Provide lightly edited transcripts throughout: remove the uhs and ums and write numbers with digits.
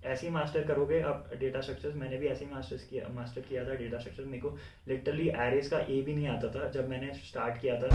ऐसे ही मास्टर करोगे आप डेटा स्ट्रक्चर्स। मैंने भी ऐसे ही मास्टर किया था डेटा स्ट्रक्चर। मेरे को लिटरली एरेज का ए भी नहीं आता था जब मैंने स्टार्ट किया था।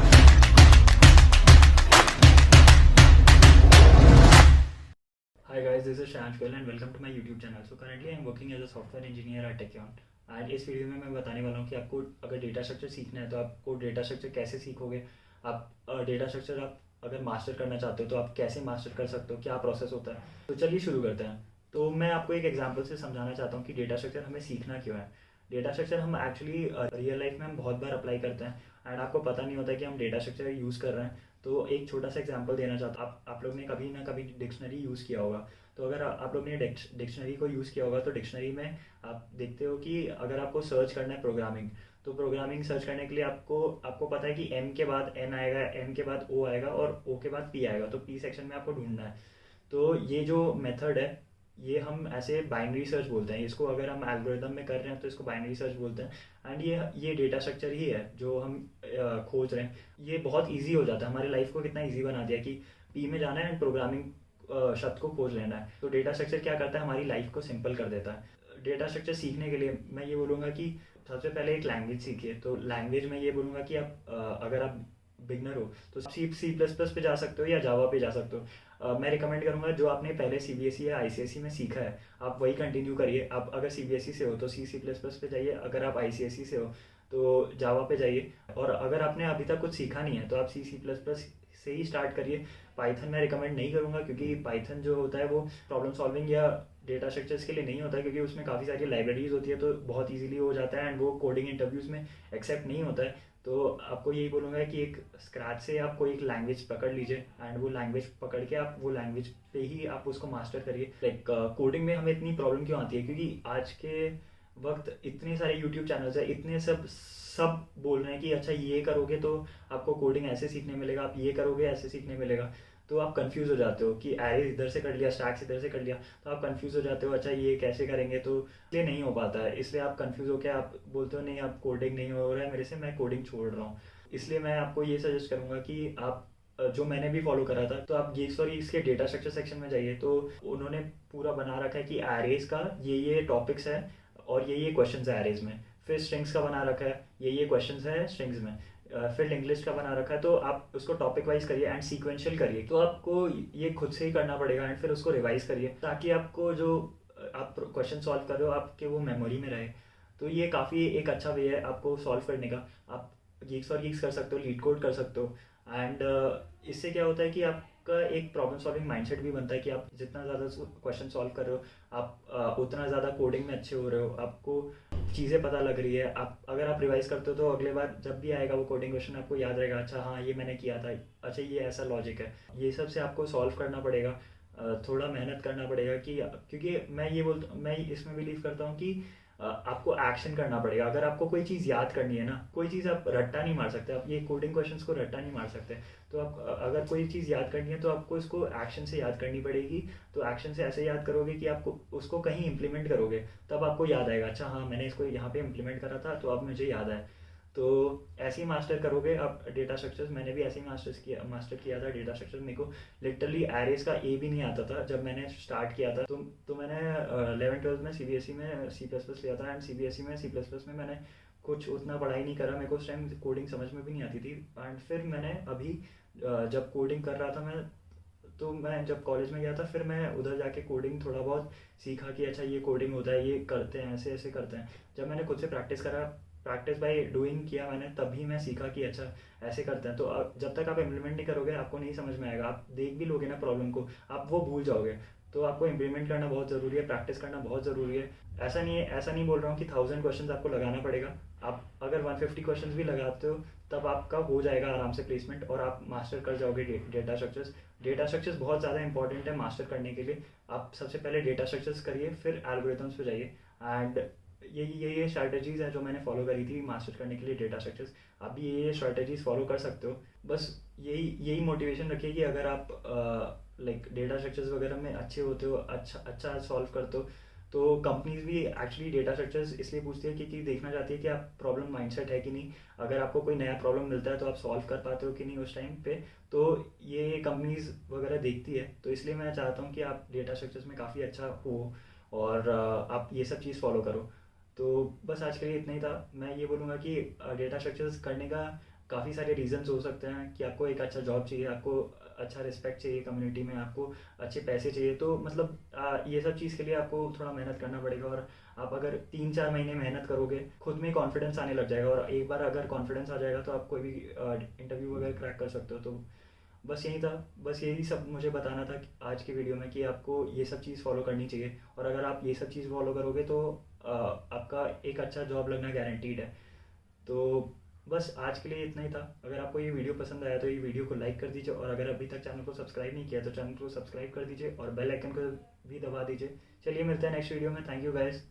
Hi guys, this is Shansh Goel and welcome to my YouTube channel. So currently I'm working as a software engineer at Techion. And इस वीडियो में मैं बताने वाला हूँ कि आपको अगर डेटा स्ट्रक्चर सीखना है तो आपको डेटा स्ट्रक्चर कैसे सीखोगे। आप डेटा स्ट्रक्चर आप अगर मास्टर करना चाहते हो तो आप कैसे मास्टर कर सकते हो, क्या प्रोसेस होता है। तो चलिए शुरू करते हैं। तो मैं आपको एक एग्जांपल से समझाना चाहता हूँ कि डेटा स्ट्रक्चर हमें सीखना क्यों है। डेटा स्ट्रक्चर हम एक्चुअली रियल लाइफ में हम बहुत बार अप्लाई करते हैं एंड आपको पता नहीं होता कि हम डेटा स्ट्रक्चर यूज़ कर रहे हैं। तो एक छोटा सा एग्जांपल देना चाहता हूँ। आप लोग ने कभी ना कभी डिक्शनरी यूज़ किया होगा। तो अगर आप लोग ने डिक्शनरी को यूज़ किया होगा तो डिक्शनरी में आप देखते हो कि अगर आपको सर्च करना है प्रोग्रामिंग, तो प्रोग्रामिंग सर्च करने के लिए आपको आपको पता है कि एम के बाद एन आएगा, एन के बाद ओ आएगा और ओ के बाद पी आएगा। तो पी सेक्शन में आपको ढूंढना है। तो ये जो मेथड है ये हम ऐसे बाइनरी सर्च बोलते हैं। इसको अगर हम एल्गोरिदम में कर रहे हैं तो इसको बाइनरी सर्च बोलते हैं। एंड ये डेटा स्ट्रक्चर ही है जो हम खोज रहे हैं। ये बहुत इजी हो जाता है, हमारी लाइफ को कितना इजी बना दिया कि पी में जाना है एंड प्रोग्रामिंग शब्द को खोज लेना है। तो डेटा स्ट्रक्चर क्या करता है, हमारी लाइफ को सिंपल कर देता है। डेटा स्ट्रक्चर सीखने के लिए मैं ये बोलूँगा कि सबसे पहले एक लैंग्वेज सीखिए। तो लैंग्वेज में ये बोलूँगा कि आप अगर आप बिगनर हो तो सी प्लस प्लस पे जा सकते हो या जावा पे जा सकते हो। मैं रिकमेंड करूँगा जो आपने पहले सी बी एस ई या आई सी एस ई में सीखा है आप वही कंटिन्यू करिए। आप अगर सी बी एस ई से हो तो सी प्लस प्लस पे जाइए, अगर आप आई सी एस ई से हो तो जावा पे जाइए। और अगर आपने अभी तक कुछ सीखा नहीं है तो आप सी प्लस प्लस से ही स्टार्ट करिए। पाइथन मैं रिकमेंड नहीं करूँगा क्योंकि पाइथन जो होता है वो प्रॉब्लम सॉल्विंग या डेटा स्ट्रक्चर्स के लिए नहीं होता है, क्योंकि उसमें काफ़ी सारी लाइब्रेरीज होती है तो बहुत इजीली हो जाता है एंड वो कोडिंग इंटरव्यूज़ में एक्सेप्ट नहीं होता है। तो आपको यही बोलूँगा कि एक स्क्रैच से आप कोई एक लैंग्वेज पकड़ लीजिए एंड वो लैंग्वेज पकड़ के आप वो लैंग्वेज पे ही आप उसको मास्टर करिए। लाइक कोडिंग में हमें इतनी प्रॉब्लम क्यों आती है, क्योंकि आज के वक्त इतने सारे यूट्यूब चैनल्स है, इतने सब सब बोल रहे हैं कि अच्छा ये करोगे तो आपको कोडिंग ऐसे सीखने मिलेगा, आप ये करोगे ऐसे सीखने मिलेगा। तो आप कंफ्यूज हो जाते हो कि एरे इधर से कर लिया, स्टैक्स इधर से कर लिया, तो आप कंफ्यूज हो जाते हो अच्छा ये कैसे करेंगे। तो इसलिए नहीं हो पाता है, इसलिए आप कंफ्यूज होकर आप बोलते हो नहीं आप कोडिंग नहीं हो रहा है मेरे से, मैं कोडिंग छोड़ रहा हूँ। इसलिए मैं आपको ये सजेस्ट करूँगा कि आप जो मैंने भी फॉलो करा था तो आप गिग्स और इसके डेटा स्ट्रक्चर सेक्शन में जाइए। तो उन्होंने पूरा बना रखा है कि एरेज का ये टॉपिक्स है और ये क्वेश्चंस है एरेज में। फिर स्ट्रिंग्स का बना रखा है, ये क्वेश्चंस है स्ट्रिंग्स में। फिर लिंक लिस्ट का बना रखा है। तो आप उसको टॉपिक वाइज करिए एंड सीक्वेंशियल करिए। तो आपको ये खुद से ही करना पड़ेगा एंड फिर उसको रिवाइज करिए ताकि आपको जो आप क्वेश्चन सॉल्व कर रहे हो आपके वो मेमोरी में रहे। तो ये काफ़ी एक अच्छा वे है आपको सॉल्व करने का। आप गीक्स और गीक्स कर सकते हो, लीड कोड कर सकते हो एंड इससे क्या होता है कि आपका एक प्रॉब्लम सॉल्विंग माइंडसेट भी बनता है कि आप जितना ज़्यादा क्वेश्चन सॉल्व कर रहे हो आप उतना ज़्यादा कोडिंग में अच्छे हो रहे हो, आपको चीज़ें पता लग रही है। आप अगर आप रिवाइज करते हो तो अगले बार जब भी आएगा वो कोडिंग क्वेश्चन आपको याद रहेगा, अच्छा हाँ ये मैंने किया था, अच्छा ये ऐसा लॉजिक है। ये सब से आपको सॉल्व करना पड़ेगा, थोड़ा मेहनत करना पड़ेगा कि क्योंकि मैं इसमें बिलीव करता हूँ कि आपको एक्शन करना पड़ेगा। अगर आपको कोई चीज़ याद करनी है ना, कोई चीज़ आप रट्टा नहीं मार सकते, आप ये कोडिंग क्वेश्चंस को रट्टा नहीं मार सकते। तो आप अगर कोई चीज़ याद करनी है तो आपको इसको एक्शन से याद करनी पड़ेगी। तो एक्शन से ऐसे याद करोगे कि आपको उसको कहीं इंप्लीमेंट करोगे तब आपको याद आएगा, अच्छा हाँ मैंने इसको यहाँ पे इंप्लीमेंट करा था तो अब मुझे याद आया। तो ऐसे ही मास्टर करोगे आप डेटा स्ट्रक्चर्स। मैंने भी ऐसे ही मास्टर किया था डेटा स्ट्रक्चर। मेरे को लिटरली एरेज का ए भी नहीं आता था जब मैंने स्टार्ट किया था। तो मैंने 11 12 में सी बी एस ई में सी प्लस प्लस लिया था and C B S E में सी प्लस प्लस में मैंने कुछ उतना पढ़ाई नहीं करा। मेरे को उस टाइम कोडिंग समझ में भी नहीं आती थी एंड फिर मैंने अभी जब कोडिंग कर रहा था मैं, तो मैं जब कॉलेज में गया था फिर मैं उधर जाके कोडिंग थोड़ा बहुत सीखा कि अच्छा ये कोडिंग होता है, ये करते हैं, ऐसे ऐसे करते हैं। जब मैंने खुद से प्रैक्टिस करा, प्रैक्टिस बाय डूइंग किया मैंने, तभी मैं सीखा कि अच्छा ऐसे करते हैं। तो जब तक आप इम्प्लीमेंट नहीं करोगे आपको नहीं समझ में आएगा। आप देख भी लोगे ना प्रॉब्लम को आप वो भूल जाओगे। तो आपको इम्प्लीमेंट करना बहुत ज़रूरी है, प्रैक्टिस करना बहुत ज़रूरी है। ऐसा नहीं बोल रहा हूँ कि 1000 क्वेश्चन आपको लगाना पड़ेगा। आप अगर 150 क्वेश्चन भी लगाते हो तब आपका हो जाएगा आराम से प्लेसमेंट और आप मास्टर कर जाओगे डेटा स्ट्रक्चर्स। डेटा स्ट्रक्चर्स बहुत ज़्यादा इंपॉर्टेंट है मास्टर करने के लिए। आप सबसे पहले डेटा स्ट्रक्चर्स करिए फिर एल्गोरिथम्स पे जाइए एंड ये स्ट्रैटेजीज हैं जो मैंने फॉलो करी थी मास्टर करने के लिए डेटा स्ट्रक्चर्स। आप भी ये स्ट्रैटेजीज फॉलो कर सकते हो। बस यही मोटिवेशन रखिए कि अगर आप लाइक डेटा स्ट्रक्चर्स वगैरह में अच्छे होते हो, अच्छा सॉल्व करते हो, तो कंपनीज भी एक्चुअली डेटा स्ट्रक्चर्स इसलिए पूछती है क्योंकि देखना चाहती है कि आप प्रॉब्लम माइंडसेट है कि नहीं। अगर आपको कोई नया प्रॉब्लम मिलता है तो आप सॉल्व कर पाते हो कि नहीं उस टाइम पे। तो ये कंपनीज वगैरह देखती है। तो इसलिए मैं चाहता हूँ कि आप डेटा स्ट्रक्चर्स में काफ़ी अच्छा हो और आप ये सब चीज़ फॉलो करो। तो बस आज के लिए इतना ही था। मैं ये बोलूँगा कि डेटा स्ट्रक्चर्स करने का काफ़ी सारे रीजंस हो सकते हैं कि आपको एक अच्छा जॉब चाहिए, आपको अच्छा रिस्पेक्ट चाहिए कम्युनिटी में, आपको अच्छे पैसे चाहिए। तो मतलब ये सब चीज़ के लिए आपको थोड़ा मेहनत करना पड़ेगा। और आप अगर 3-4 महीने मेहनत करोगे, खुद में कॉन्फिडेंस आने लग जाएगा, और एक बार अगर कॉन्फिडेंस आ जाएगा तो आप कोई भी इंटरव्यू वगैरह क्रैक कर सकते हो। तो बस यही था। बस यही सब मुझे बताना था आज की वीडियो में कि आपको ये सब चीज़ फॉलो करनी चाहिए, और अगर आप ये सब चीज़ फॉलो करोगे तो आपका एक अच्छा जॉब लगना गारंटीड है। तो बस आज के लिए इतना ही था। अगर आपको ये वीडियो पसंद आया तो ये वीडियो को लाइक कर दीजिए, और अगर अभी तक चैनल को सब्सक्राइब नहीं किया तो चैनल को सब्सक्राइब कर दीजिए और बेल आइकन को भी दबा दीजिए। चलिए मिलते हैं नेक्स्ट वीडियो में। Thank you guys.